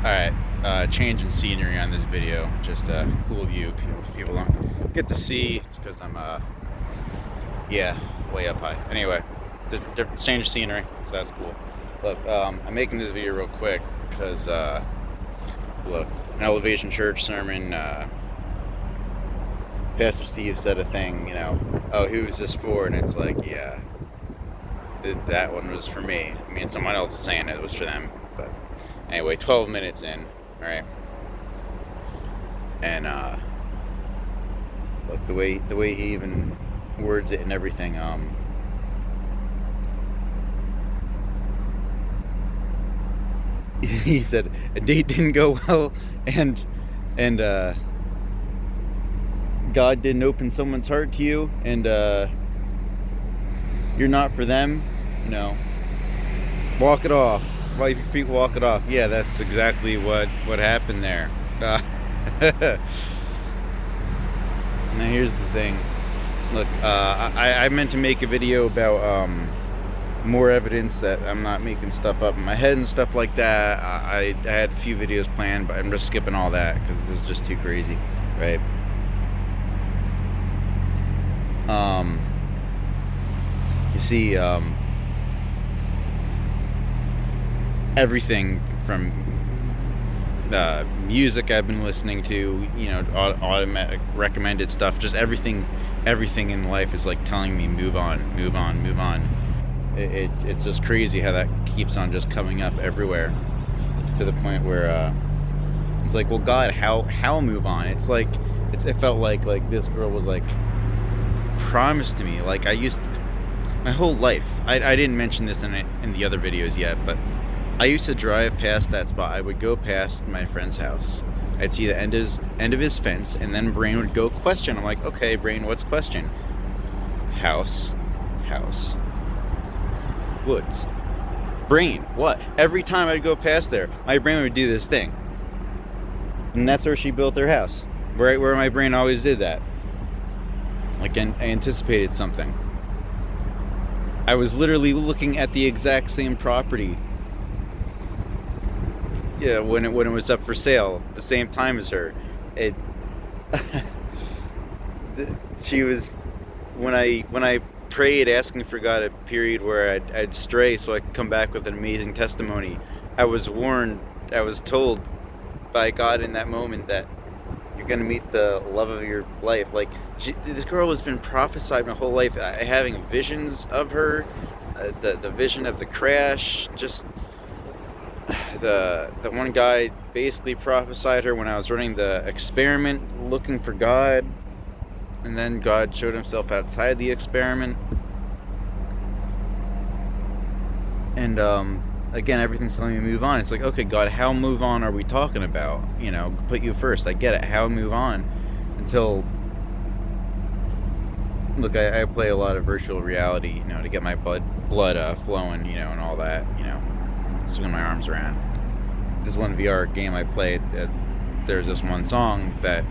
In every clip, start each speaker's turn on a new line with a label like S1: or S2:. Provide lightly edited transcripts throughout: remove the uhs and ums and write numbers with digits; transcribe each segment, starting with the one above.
S1: Alright, change in scenery on this video. Just a cool view people don't get to see. It's because I'm, yeah, way up high. Anyway, different change of scenery, so that's cool. Look, I'm making this video real quick because, look, an Elevation Church sermon, Pastor Steve said a thing, oh, who is this for? And it's like, yeah, that one was for me. I mean, someone else is saying it was for them, but anyway, 12 minutes in, right? And look, the way he even words it and everything, he said a date didn't go well, and God didn't open someone's heart to you, and you're not for them, walk it off. Wipe your feet, walk it off. Yeah, that's exactly what happened there. Now here's the thing. Look, I meant to make a video about more evidence that I'm not making stuff up in my head and stuff like that. I had a few videos planned, but I'm just skipping all that because this is just too crazy, right? You see, everything from music I've been listening to, automatic recommended stuff, just everything in life is like telling me move on. It's just crazy how that keeps on just coming up everywhere, to the point where it's like, well, God, how move on? It's like it felt like this girl was like promised to me. Like, my whole life, I didn't mention this in the other videos yet, but I used to drive past that spot. I would go past my friend's house. I'd see the end of his fence, and then Brain would go question. I'm like, okay, Brain, what's question? House. Woods. Brain, what? Every time I'd go past there, my brain would do this thing. And that's where she built her house. Right where my brain always did that. Like, I anticipated something. I was literally looking at the exact same property. Yeah, when it was up for sale, the same time as her. She was, when I prayed asking for God a period where I'd stray so I could come back with an amazing testimony. I was warned, I was told by God in that moment that you're going to meet the love of your life. Like, this girl has been prophesied my whole life, having visions of her, the vision of the crash, just the one guy basically prophesied her when I was running the experiment looking for God, and then God showed himself outside the experiment. And again, everything's telling me to move on. It's like, okay, God, how move on are we talking about? Put you first. I get it. How move on? Until, look, I play a lot of virtual reality, to get my blood flowing, and all that, swinging my arms around. This one VR game I played, there's this one song that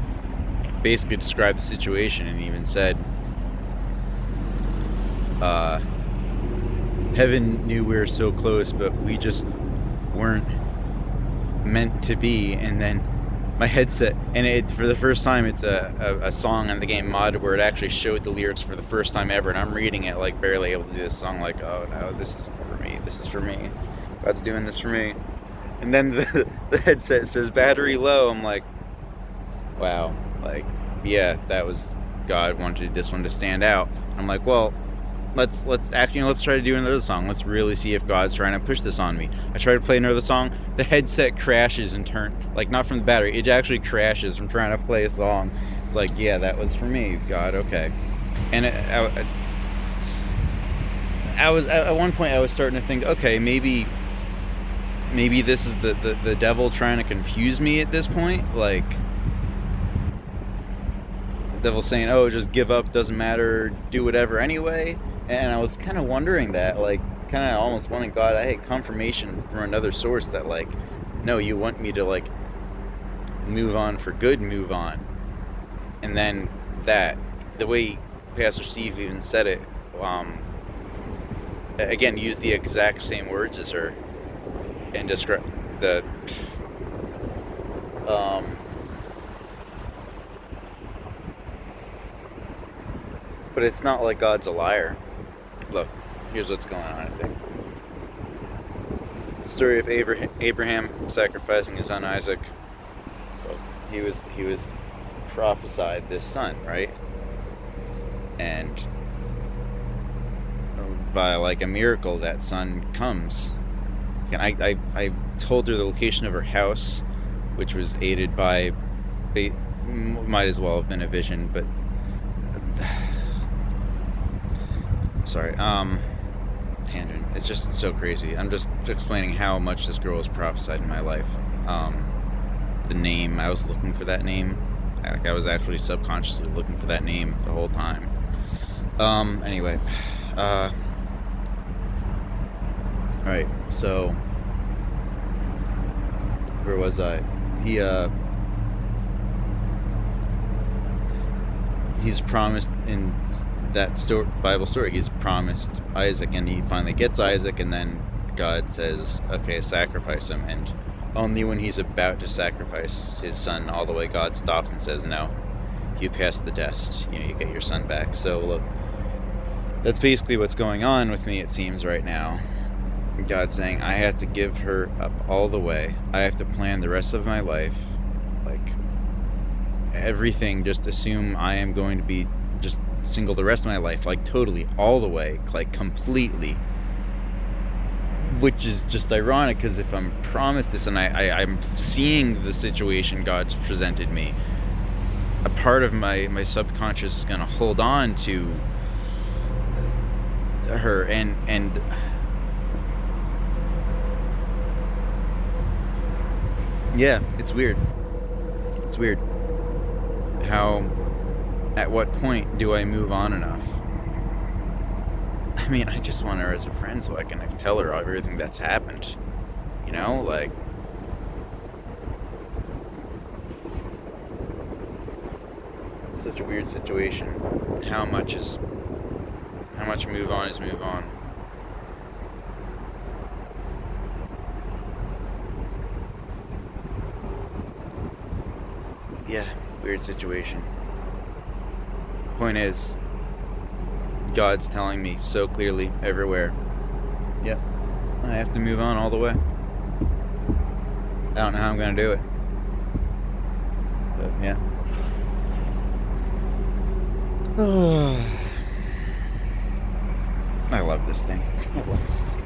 S1: basically described the situation and even said, heaven knew we were so close, but we just weren't meant to be. And then my headset, and for the first time, it's a song on the game mod where it actually showed the lyrics for the first time ever, and I'm reading it like barely able to do this song, like, oh no, this is for me, God's doing this for me. And then the headset says battery low. I'm like, wow, like, yeah, that was God wanted this one to stand out. I'm like, well, let's try to do another song. Let's really see if God's trying to push this on me. I try to play another song. The headset crashes and like, not from the battery. It actually crashes from trying to play a song. It's like, yeah, that was for me, God. Okay. And I was at one point I was starting to think, okay, maybe this is the devil trying to confuse me at this point. Like, the devil saying, oh, just give up, doesn't matter, do whatever anyway. And I was kind of wondering that, like, kind of almost wanting God, I had confirmation from another source that, like, no, you want me to, like, move on for good, move on. And then the way Pastor Steve even said it, again, used the exact same words as her, and describe Um, but it's not like God's a liar. Look, here's what's going on, I think. The story of Abraham sacrificing his son Isaac. Well, he was prophesied this son, right? And by like a miracle, that son comes. And I told her the location of her house, which was aided by, might as well have been a vision, but sorry. Tangent. It's just so crazy. I'm just explaining how much this girl was prophesied in my life. The name, I was looking for that name. Like, I was actually subconsciously looking for that name the whole time. Anyway. Alright, so where was I? He's promised in that Bible story, he's promised Isaac, and he finally gets Isaac, and then God says, okay, sacrifice him. And only when he's about to sacrifice his son all the way, God stops and says, no, you passed the test, you get your son back. So look, that's basically what's going on with me, it seems, right now. God's saying, I have to give her up all the way. I have to plan the rest of my life, like everything, just assume I am going to be just single the rest of my life, like totally, all the way, like completely. Which is just ironic, because if I'm promised this and I'm seeing the situation God's presented me, a part of my subconscious is going to hold on to her, and yeah, it's weird. It's weird. How, at what point do I move on enough? I mean, I just want her as a friend so I can tell her everything that's happened. Like, it's such a weird situation. How much move on is move on. Yeah, weird situation. Point is, God's telling me so clearly everywhere, yep, I have to move on all the way. I don't know how I'm gonna do it, but yeah. I love this thing. I love this thing.